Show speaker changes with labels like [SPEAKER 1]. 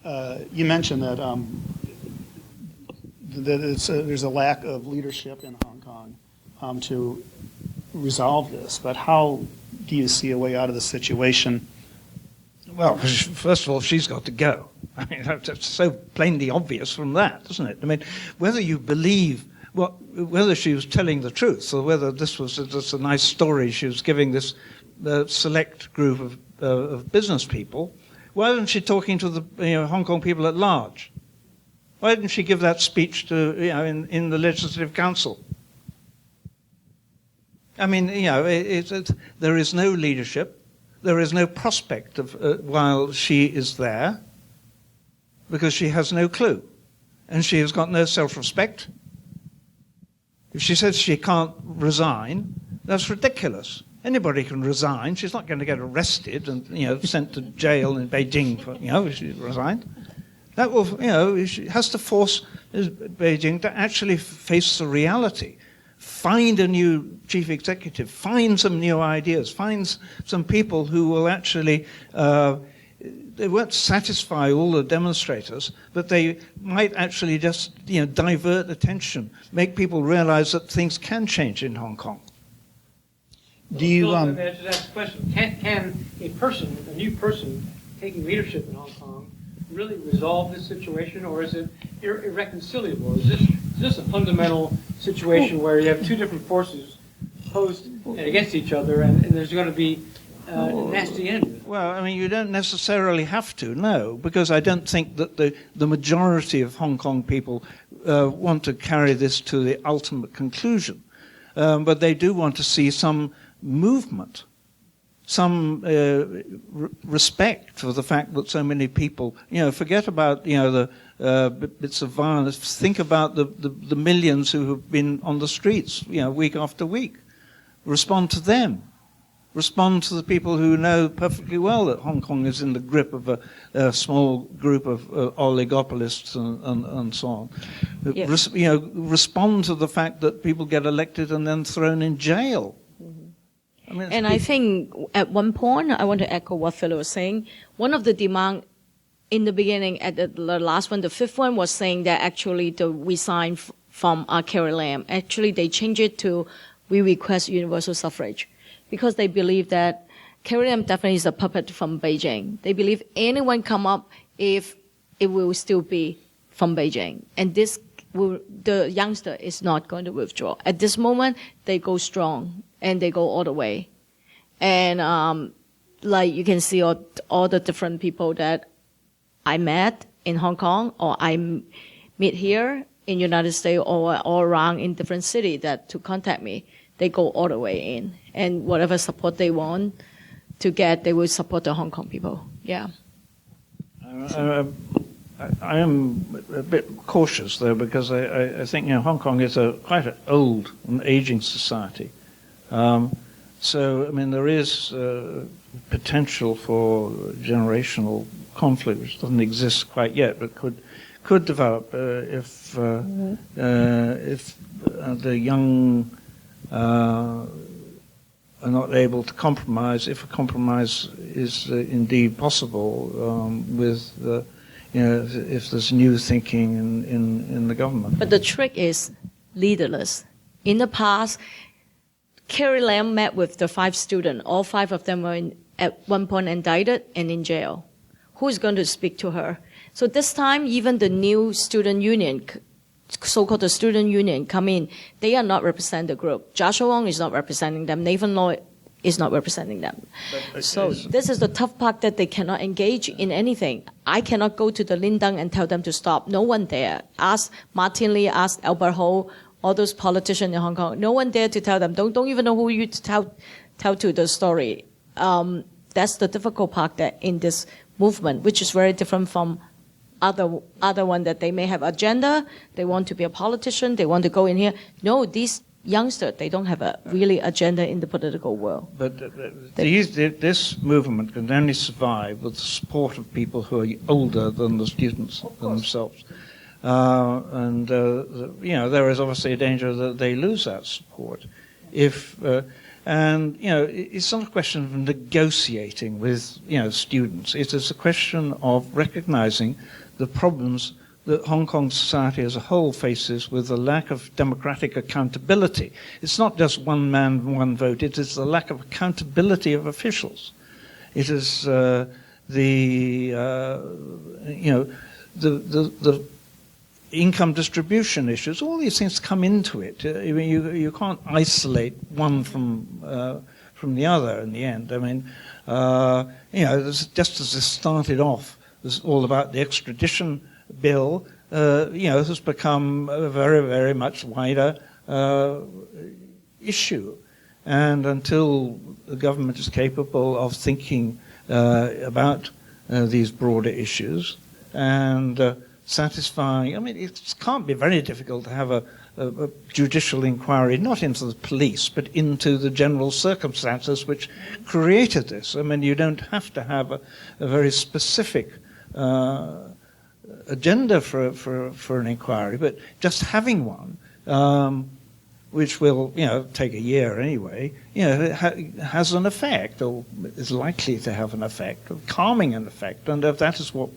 [SPEAKER 1] You mentioned that there's a lack of leadership in Hong Kong to resolve this, but how do you see a way out of the situation?
[SPEAKER 2] Well, first of all, she's got to go. I mean, that's so plainly obvious from that, isn't it? I mean, whether you believe, whether she was telling the truth or whether this was just a nice story she was giving this select group of business people, why wasn't she talking to the Hong Kong people at large? Why didn't she give that speech to in the Legislative Council? I mean, there is no leadership. There is no prospect of while she is there, because she has no clue, and she has got no self-respect. If she says she can't resign, that's ridiculous. Anybody can resign. She's not going to get arrested and sent to jail in Beijing for if she resigned. That will she has to force Beijing to actually face the reality. Find a new chief executive, find some new ideas, find some people who will actually, they won't satisfy all the demonstrators, but they might actually just, divert attention, make people realize that things can change in Hong Kong.
[SPEAKER 3] Do you answer that question? Can a new person taking leadership in Hong Kong really resolve this situation, or is it irreconcilable? Is this a fundamental situation where you have two different forces opposed against each other, and there's going to be a nasty end?
[SPEAKER 2] Well, I mean, you don't necessarily have to, no, because I don't think that the majority of Hong Kong people want to carry this to the ultimate conclusion. But they do want to see some movement, some respect for the fact that so many people, forget about, the bits of violence. Think about the millions who have been on the streets, week after week. Respond to them. Respond to the people who know perfectly well that Hong Kong is in the grip of a small group of oligopolists and so on.
[SPEAKER 4] Yes.
[SPEAKER 2] Respond to the fact that people get elected and then thrown in jail.
[SPEAKER 4] I think at one point, I want to echo what Philip was saying. One of the demands in the beginning, at the last one, the fifth one, was saying that actually we signed from Carrie Lam. Actually, they changed it to we request universal suffrage, because they believe that Carrie Lam definitely is a puppet from Beijing. They believe anyone come up, if it will still be from Beijing. And the youngster is not going to withdraw. At this moment, they go strong and they go all the way. And like you can see all the different people that I met in Hong Kong, or I meet here in United States, or all around in different cities that to contact me, they go all the way in. And whatever support they want to get, they will support the Hong Kong people. Yeah.
[SPEAKER 2] I am a bit cautious, though, because I think Hong Kong is quite an old and aging society. So, I mean, there is potential for generational conflict, which doesn't exist quite yet, but could develop if the young are not able to compromise, if a compromise is indeed possible with if there's new thinking in the government.
[SPEAKER 4] But the trick is leaderless. In the past, Carrie Lam met with the 5 students. All 5 of them were at one point indicted and in jail. Who is going to speak to her? So this time, even the new student union, so-called the student union, come in. They are not representing the group. Joshua Wong is not representing them. Nathan Lloyd is not representing them. So this is the tough part, that they cannot engage in anything. I cannot go to the Lindang and tell them to stop. No one there. Ask Martin Lee, ask Albert Ho, all those politicians in Hong Kong. No one there to tell them. Don't even know who you tell to the story. That's the difficult part that in this movement, which is very different from other one, that they may have agenda. They want to be a politician. They want to go in here. No, these youngsters, they don't have a really agenda in the political world.
[SPEAKER 2] But this movement can only survive with the support of people who are older than the students themselves. There is obviously a danger that they lose that support. If And, it's not a question of negotiating with, students. It is a question of recognizing the problems that Hong Kong society as a whole faces with the lack of democratic accountability. It's not just one man, one vote. It is the lack of accountability of officials. It is the income distribution issues. All these things come into it. I mean, you can't isolate one from the other in the end. I mean, just as this started off, it was all about the extradition bill, has become a very, very much wider issue. And until the government is capable of thinking about these broader issues and satisfying, I mean, it can't be very difficult to have a judicial inquiry, not into the police, but into the general circumstances which created this. I mean, you don't have to have a very specific agenda for an inquiry, but just having one, which will, take a year anyway, has an effect, or is likely to have an effect, of calming an effect, and if that is what,